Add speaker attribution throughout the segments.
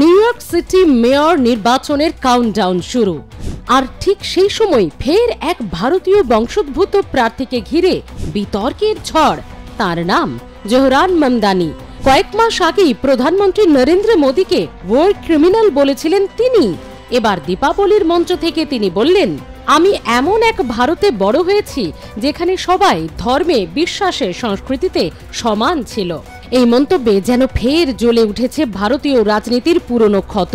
Speaker 1: New York city mayor নির্বাচনের countdown শুরু, আর ঠিক সেই সময় ফের এক ভারতীয় বংশোদ্ভূত প্রার্থীকে ঘিরে বিতর্কের ঝড়। তার নাম জোহরান মামদানি। কয়েক মাস আগেই প্রধানমন্ত্রী নরেন্দ্র মোদীকে ওয়ার ক্রিমিনাল বলেছিলেন তিনি। এবার দীপাবলির মঞ্চ থেকে তিনি বললেন, আমি এমন এক ভারতে বড় হয়েছি যেখানে সবাই ধর্মে, বিশ্বাসে, সংস্কৃতিতে সমান ছিল। এই মন্তব্যে যেন ফের জ্বলে উঠেছে ভারতীয় রাজনীতির পুরনো ক্ষত।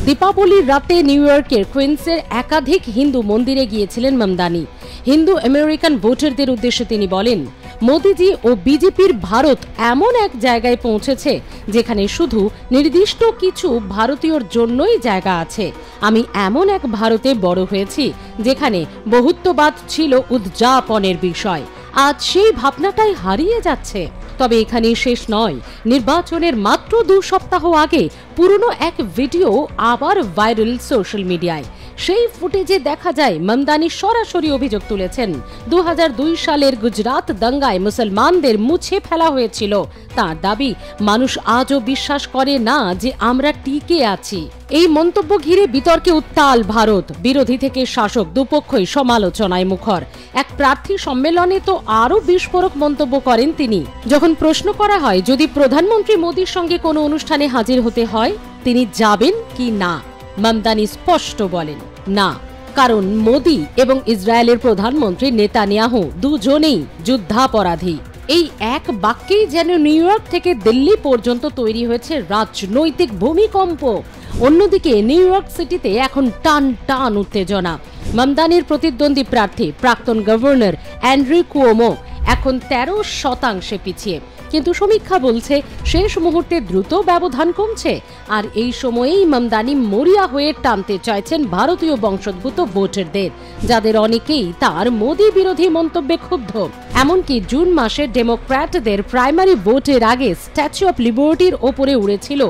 Speaker 1: দীপাবলির রাতে নিউ ইয়র্কের কুইন্সের একাধিক হিন্দু মন্দিরে গিয়েছিলেন মামদানি। হিন্দু আমেরিকান ভোটারদের উদ্দেশ্যে তিনি বলেন, মোদিজি ও বিজেপির ভারত এমন এক জায়গায় পৌঁছেছে যেখানে শুধু নির্দিষ্ট কিছু ভারতীয়র জন্যই জায়গা আছে। আমি এমন এক ভারতে বড় হয়েছি যেখানে বহুত্ববাদ ছিল উদযাপনের বিষয়। আজ সেই ভাবনাটাই হারিয়ে যাচ্ছে। তবে এখানেই শেষ নয়। নির্বাচনের মাত্র 2 সপ্তাহ আগে পুরনো এক ভিডিও আবার ভাইরাল সোশ্যাল মিডিয়ায়। সেই ফুটেজে দেখা যায় মামদানি সরাসরি অভিযোগ তুলেছেন 2002 সালের গুজরাট দাঙ্গায় মুসলমানদের মুছে ফেলা হয়েছিল। তার দাবি, মানুষ আজও বিশ্বাস করে না যে আমরা টিকে আছি। এই মন্তব্য ঘিরে বিতর্কে উত্তাল ভারত। বিরোধী থেকে শাসক দুপক্ষই সমালোচনায় মুখর। এক প্রার্থী সম্মেলনে তো আরো বিস্ফোরক মন্তব্য করেন তিনি। যখন প্রশ্ন করা হয় যদি প্রধানমন্ত্রী মোদীর সঙ্গে কোনো অনুষ্ঠানে হাজির হতে হয় তিনি যাবেন কি না, মামদানি স্পষ্ট বলেন না, কারণ মোদী এবং ইসরায়েলের প্রধানমন্ত্রী নেতানিয়াহু দুজনেই যুদ্ধাপরাধী। এই এক বাক্যেই যেন নিউ ইয়র্ক থেকে দিল্লি পর্যন্ত তৈরি হয়েছে রাজনৈতিক ভূমিকম্প। অন্যদিকে নিউ ইয়র্ক সিটিতে এখন টান টান উত্তেজনা। মামদানির প্রতিদ্বন্দ্বী প্রার্থী প্রাক্তন গভর্নর অ্যান্ড্রু কুয়োমো এখন 13% পিছিয়ে, কিন্তু সমীক্ষা বলছে শেষ মুহূর্তে দ্রুত ব্যবধান কমছে। আর এই সময়েই মামদানি মরিয়া হয়ে টানতে চাইছেন ভারতীয় বংশোদ্ভূত ভোটারদের, যাদের অনেকেই তার মোদী বিরোধী মন্তব্যে ক্ষুব্ধ। এমনকি জুন মাসে ডেমোক্র্যাটদের প্রাইমারি ভোটের আগে স্ট্যাচু অফ লিবার্টির ওপরে উড়েছিল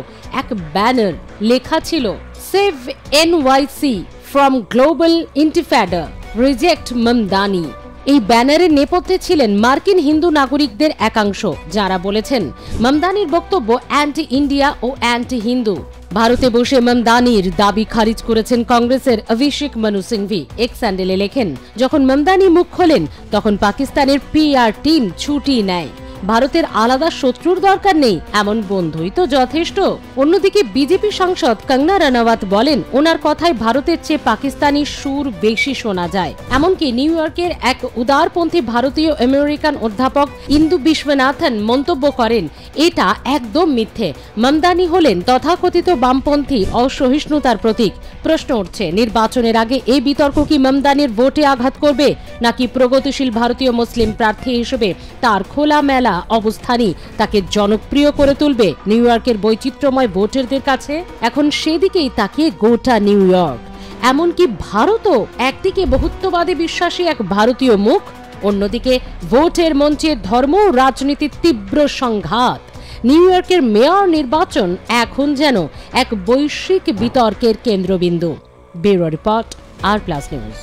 Speaker 1: এক ব্যানার, লেখা ছিল save NYC from global intifada, reject Mamdani. এই ব্যানারের নেপথ্যে ছিলেন মার্কিন হিন্দু নাগরিকদের একাংশ, যারা বলেছেন মামদানির বক্তব্য অ্যান্টি ইন্ডিয়া ও অ্যান্টি হিন্দু। ভারতে বসে মামদানির দাবি খারিজ করেছেন কংগ্রেসের অভিষেক মনু সিংভি। এক্স হ্যান্ডেলে লেখেন, যখন মামদানি মুখ খোলেন তখন পাকিস্তানের পিআর টিম ছুটি নেয়। ভারতের আলাদা শত্রুর দরকার নেই, এমন বন্ধুই তো যথেষ্ট। অন্যদিকে বিজেপি সাংসদ কঙ্গনা রানাওয়াত বলেন, ওনার কথায় ভারতের চেয়ে পাকিস্তানি সুর বেশি শোনা যায়। এমনকি নিউ ইয়র্কের এক উদারপন্থী ভারতীয় আমেরিকান অধ্যাপক ইন্দু বিশ্বনাথন মন্তব্য করেন, এটা একদম মিথ্যে। মামদানি হলেন তথাকথিত বামপন্থী অসহিষ্ণুতার প্রতীক। প্রশ্ন উঠছে, নির্বাচনের আগে এই বিতর্ক কি মামদানির ভোটে আঘাত করবে, নাকি প্রগতিশীল ভারতীয় মুসলিম প্রার্থী হিসেবে তার খোলামেলা অবস্থানই তাকে জনপ্রিয় করে তুলবে নিউ ইয়র্কের বৈচিত্র্যময় ভোটারদের কাছে? এখন সেদিকেই তাকিয়ে গোটা নিউ ইয়র্ক। এমনকি ভারতও একদিকে বহুত্ববাদে বিশ্বাসী এক ভারতীয় মুখ, অন্যদিকে ভোটের মঞ্চে ধর্ম ও রাজনীতির তীব্র সংঘাত। নিউ ইয়র্কের মেয়র নির্বাচন এখন যেন এক বৈশ্বিক বিতর্কের কেন্দ্রবিন্দু। ব্যুরো রিপোর্ট, আর প্লাস নিউজ।